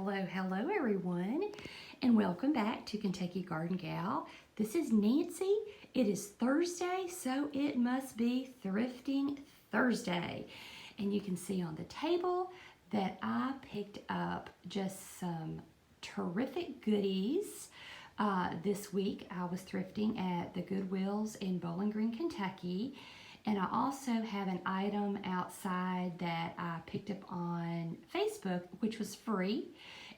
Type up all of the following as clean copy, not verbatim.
Hello everyone, and welcome back to Kentucky Garden Gal. This is Nancy. It is Thursday, so it must be Thrifting Thursday. And you can see on the table that I picked up just some terrific goodies. This week I was thrifting at the Goodwills in Bowling Green, Kentucky. And I also have an item outside that I picked up on Facebook, which was free,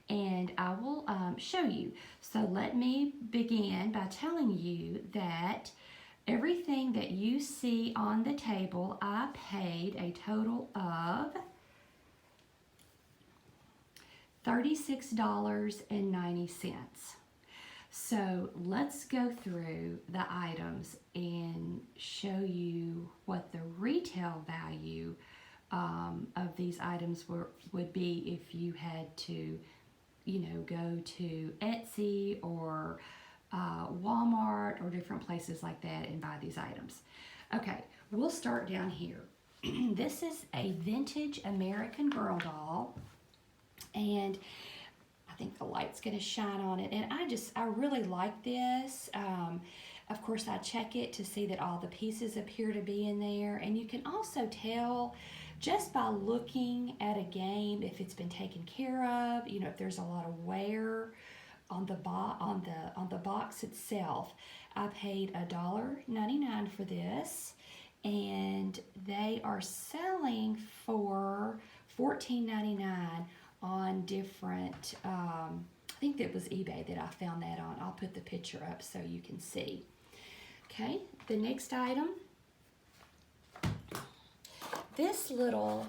and I will show you. So let me begin by telling you that everything that you see on the table, I paid a total of $36.90. So let's go through the items and show you what the retail value of these items would be if you had to, go to Etsy or Walmart or different places like that and buy these items. Okay, we'll start down here. This is a vintage American Girl doll, and I think the light's going to shine on it, and I really like this. Of course, I check it to see that all the pieces appear to be in there, and you can also tell just by looking at a game if it's been taken care of. If there's a lot of wear on the box itself. I paid $1.99 for this, and they are selling for $14.99 on different, I think that was eBay that I found that on. I'll put the picture up so you can see. Okay, the next item, this little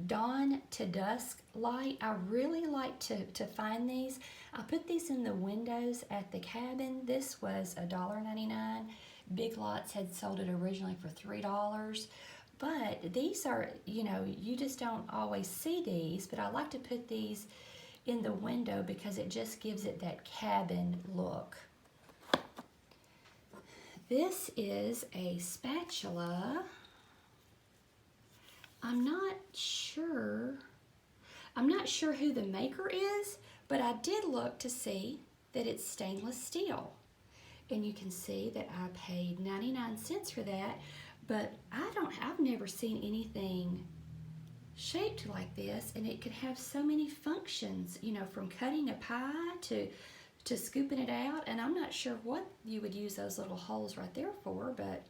dawn to dusk light. I really like to find these. I put these in the windows at the cabin. This was $1.99. Big Lots had sold it originally for $3. But these are, you just don't always see these, but I like to put these in the window because it just gives it that cabin look. This is a spatula. I'm not sure who the maker is, but I did look to see that it's stainless steel. And you can see that I paid 99 cents for that. But I've never seen anything shaped like this, and it could have so many functions, from cutting a pie to scooping it out, and I'm not sure what you would use those little holes right there for, but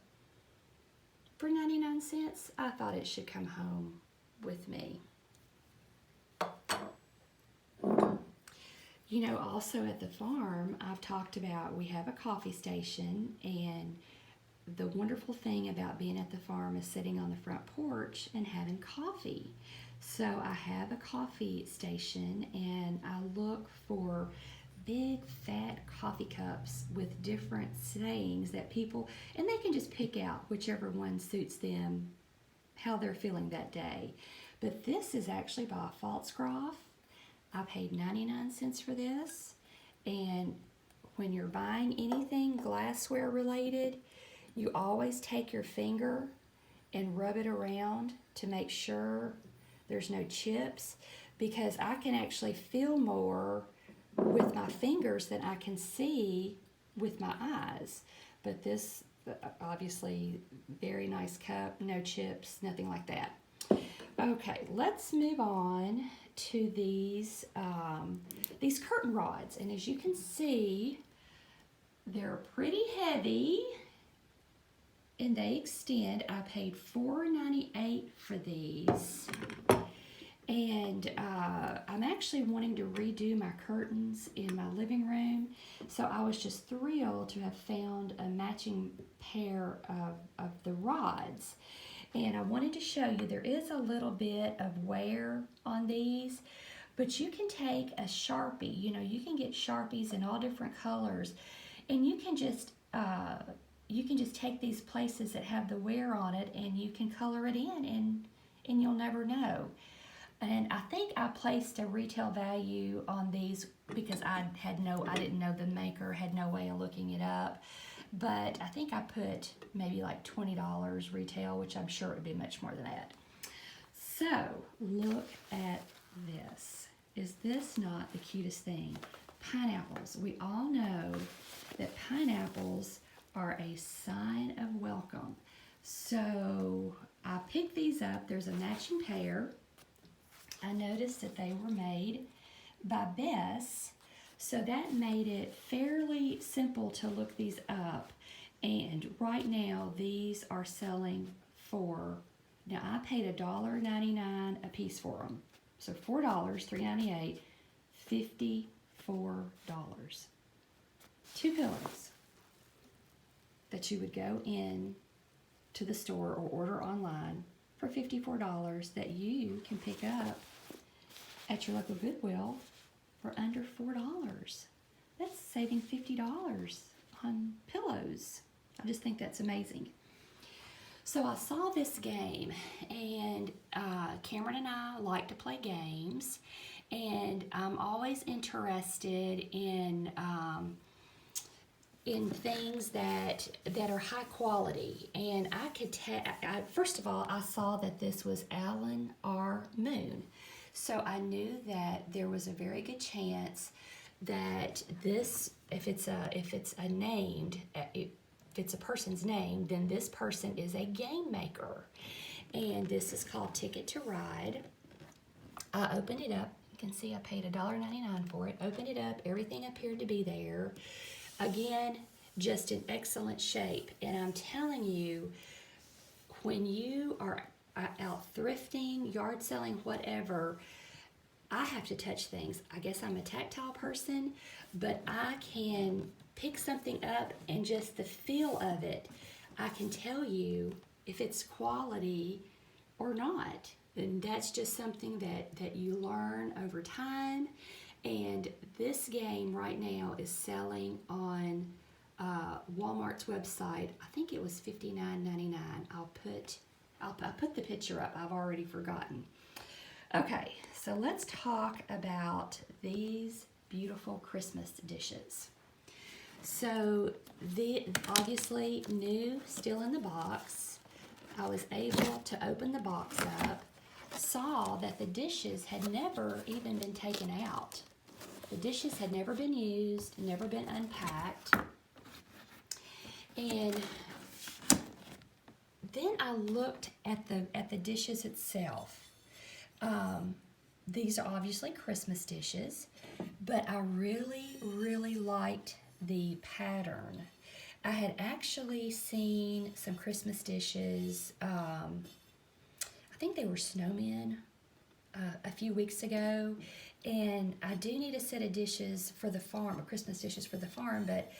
for 99 cents, I thought it should come home with me. Also at the farm, I've talked about we have a coffee station, and the wonderful thing about being at the farm is sitting on the front porch and having coffee. So I have a coffee station, and I look for big fat coffee cups with different sayings that people, and they can just pick out whichever one suits them, how they're feeling that day. But this is actually by Falsgraf. I paid 99 cents for this, and when you're buying anything glassware related, you always take your finger and rub it around to make sure there's no chips, because I can actually feel more with my fingers than I can see with my eyes. But this, obviously, very nice cup, no chips, nothing like that. Okay, let's move on to these curtain rods. And as you can see, they're pretty heavy, and they extend. I paid $4.98 for these, and I'm actually wanting to redo my curtains in my living room, so I was just thrilled to have found a matching pair of the rods. And I wanted to show you there is a little bit of wear on these, but you can take a Sharpie. You can get Sharpies in all different colors, and you can just take these places that have the wear on it, and you can color it in, and you'll never know. And I think I placed a retail value on these because I didn't know the maker, had no way of looking it up. But I think I put maybe like $20 retail, which I'm sure it would be much more than that. So look at this. Is this not the cutest thing? Pineapples. We all know that pineapples are a sign of welcome. So I picked these up. There's a matching pair. I noticed that they were made by Bess, so that made it fairly simple to look these up. And right now these are selling for, now I paid $1.99 a piece for them. So $4, $3.98, $54. 2 pillows that you would go in to the store or order online for $54 that you can pick up at your local Goodwill for under $4. That's saving $50 on pillows. I just think that's amazing. So I saw this game, and Cameron and I like to play games, and I'm always interested in things that are high quality. And I could tell, first of all, I saw that this was Alan R. Moon. So I knew that there was a very good chance that this, if it's a person's name, then this person is a game maker. And this is called Ticket to Ride. I opened it up. You can see I paid $1.99 for it. Opened it up. Everything appeared to be there. Again, just in excellent shape. And I'm telling you, when you are out thrifting, yard selling, whatever, I have to touch things. I guess I'm a tactile person, but I can pick something up and just the feel of it, I can tell you if it's quality or not. And that's just something that you learn over time. And this game right now is selling on Walmart's website. I think it was $59.99. I'll put the picture up. I've already forgotten. Okay, so let's talk about these beautiful Christmas dishes. So obviously new, still in the box. I was able to open the box up, saw that the dishes had never even been taken out. The dishes had never been used, never been unpacked. And then I looked at the dishes itself. These are obviously Christmas dishes, but I really liked the pattern. I had actually seen some Christmas dishes, I think they were snowmen, a few weeks ago, and I do need a set of dishes for the farm, Christmas dishes for the farm, but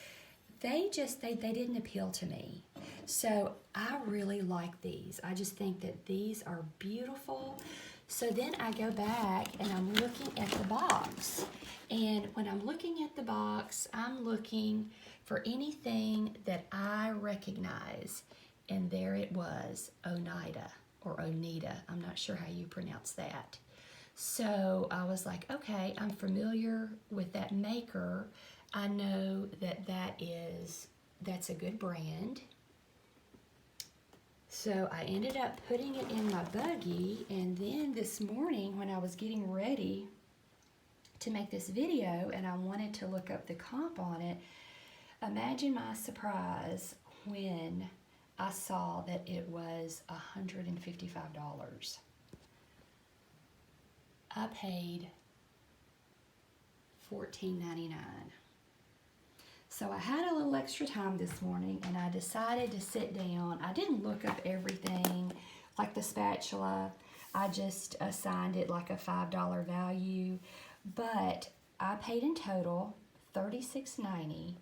they didn't appeal to me. So I really like these. I just think that these are beautiful. So then I go back and I'm looking at the box. And when I'm looking at the box, I'm looking for anything that I recognize. And there it was, Oneida or Oneida. I'm not sure how you pronounce that. So I was like, okay, I'm familiar with that maker. I know that's a good brand. So I ended up putting it in my buggy, and then this morning when I was getting ready to make this video and I wanted to look up the comp on it, imagine my surprise when I saw that it was $155. I paid $14.99. So I had a little extra time this morning and I decided to sit down. I didn't look up everything like the spatula. I just assigned it like a $5 value, but I paid in total $36.90,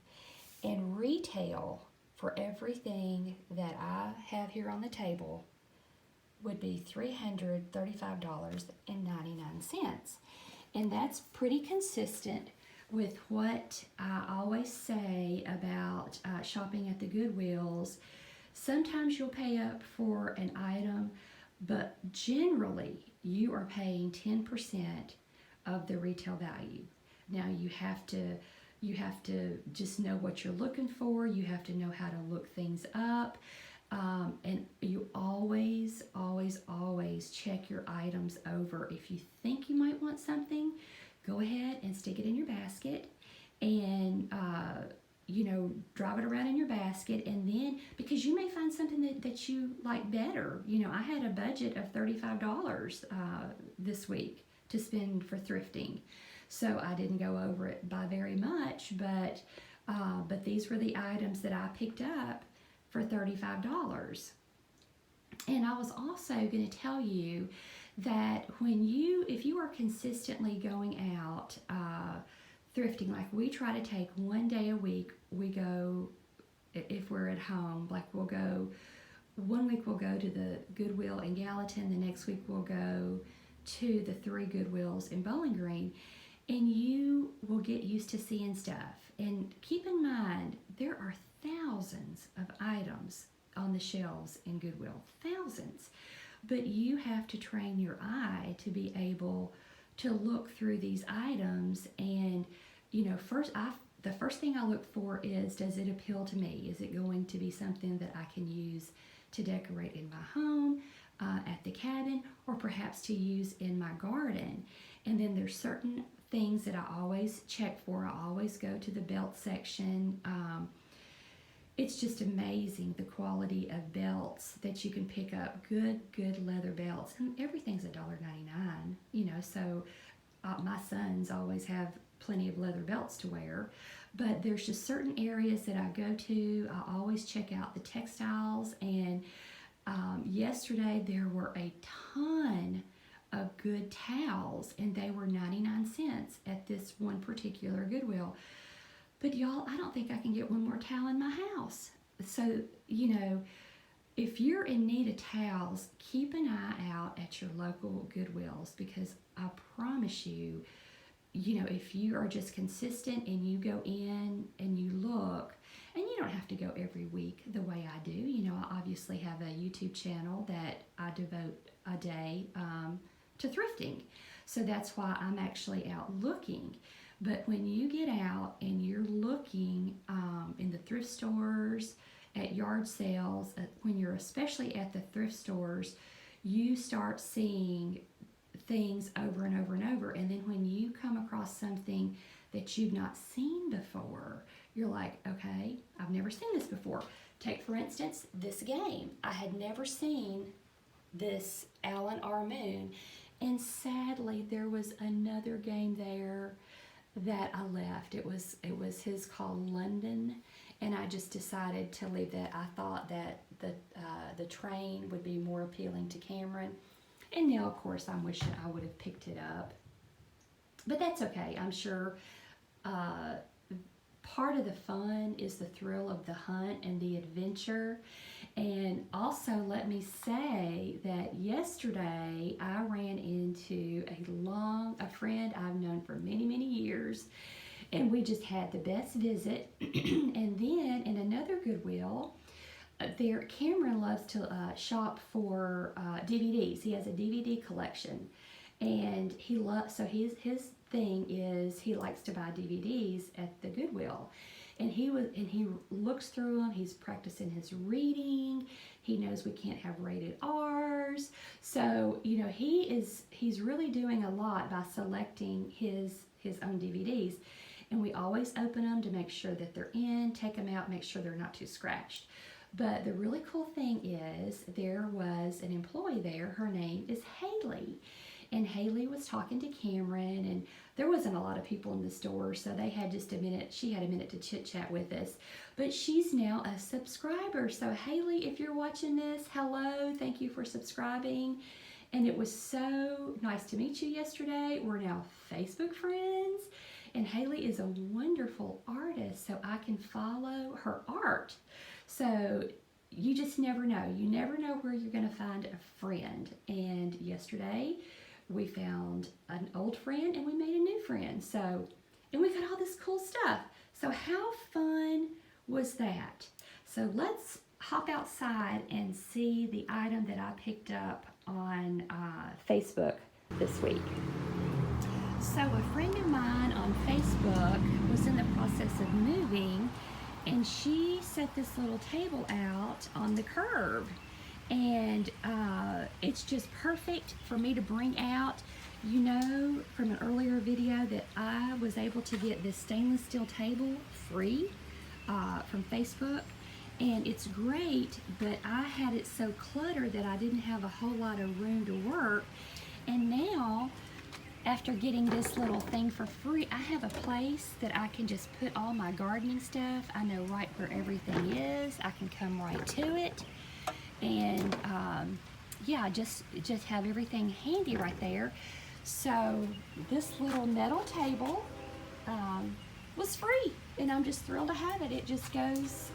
and retail for everything that I have here on the table would be $335.99. And that's pretty consistent with what I always say about shopping at the Goodwills. Sometimes you'll pay up for an item, but generally you are paying 10% of the retail value. Now you have to just know what you're looking for. You have to know how to look things up. And you always check your items over. If you think you might want something, go ahead and stick it in your basket and drive it around in your basket, and then because you may find something that you like better. I had a budget of $35 this week to spend for thrifting, so I didn't go over it by very much, but these were the items that I picked up for $35. And I was also going to tell you that if you are consistently going out thrifting, like we try to take one day a week, we go, if we're at home, like one week we'll go to the Goodwill in Gallatin, the next week we'll go to the 3 Goodwills in Bowling Green, and you will get used to seeing stuff. And keep in mind, there are thousands of items on the shelves in Goodwill, thousands. But you have to train your eye to be able to look through these items, and the first thing I look for is, does it appeal to me? Is it going to be something that I can use to decorate in my home, at the cabin, or perhaps to use in my garden? And then there's certain things that I always check for. I always go to the belt section. It's just amazing the quality of belts that you can pick up. Good leather belts, and everything's $1.99. So my sons always have plenty of leather belts to wear. But there's just certain areas that I go to. I always check out the textiles, and yesterday there were a ton of good towels, and they were 99 cents at this one particular Goodwill. But y'all, I don't think I can get one more towel in my house. So, if you're in need of towels, keep an eye out at your local Goodwills, because I promise you, if you are just consistent and you go in and you look, and you don't have to go every week the way I do. I obviously have a YouTube channel that I devote a day to thrifting. So that's why I'm actually out looking. But when you get out and you're looking in the thrift stores, at yard sales, when you're especially at the thrift stores, you start seeing things over and over and over. And then when you come across something that you've not seen before, you're like, okay, I've never seen this before. Take, for instance, this game. I had never seen this Alan R. Moon. And sadly, there was another game there that I left. It was his called London, and I just decided to leave that. I thought that the train would be more appealing to Cameron, and now of course I'm wishing I would have picked it up, but that's okay. I'm sure part of the fun is the thrill of the hunt and the adventure. And also, let me say that yesterday I ran into a friend I've known for many, many years, and we just had the best visit. And then in another Goodwill, Cameron loves to shop for DVDs. He has a DVD collection, and his thing is he likes to buy DVDs at the Goodwill. And he looks through them. He's practicing his reading. He knows we can't have rated R's. So, he's really doing a lot by selecting his own DVDs. And we always open them to make sure that they're in, take them out, make sure they're not too scratched. But the really cool thing is there was an employee there. Her name is Haley. And Haley was talking to Cameron, and there wasn't a lot of people in the store, so they had just a minute. She had a minute to chit chat with us, but she's now a subscriber. So Haley, if you're watching this, hello, thank you for subscribing. And it was so nice to meet you yesterday. We're now Facebook friends, and Haley is a wonderful artist, so I can follow her art. So you just never know. You never know where you're going to find a friend. And yesterday, we found an old friend and we made a new friend. And we got all this cool stuff. So how fun was that? So let's hop outside and see the item that I picked up on Facebook this week. So a friend of mine on Facebook was in the process of moving, and she set this little table out on the curb. And it's just perfect for me to bring out. You know from an earlier video that I was able to get this stainless steel table free from Facebook, and it's great, but I had it so cluttered that I didn't have a whole lot of room to work. And now, after getting this little thing for free, I have a place that I can just put all my gardening stuff. I know right where everything is. I can come right to it, and yeah, just have everything handy right there. So this little metal table was free, and I'm just thrilled to have it. It just goes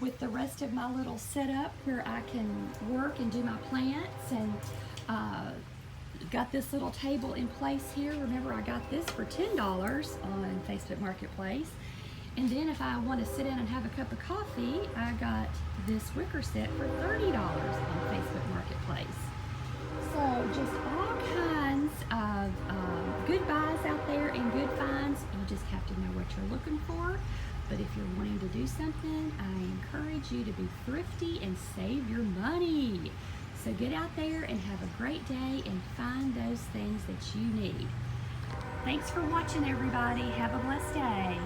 with the rest of my little setup where I can work and do my plants, and got this little table in place here. Remember, I got this for $10 on Facebook Marketplace. And then if I want to sit down and have a cup of coffee, I got this wicker set for $30 on Facebook Marketplace. So just all kinds of good buys out there and good finds. You just have to know what you're looking for. But if you're wanting to do something, I encourage you to be thrifty and save your money. So get out there and have a great day and find those things that you need. Thanks for watching, everybody. Have a blessed day.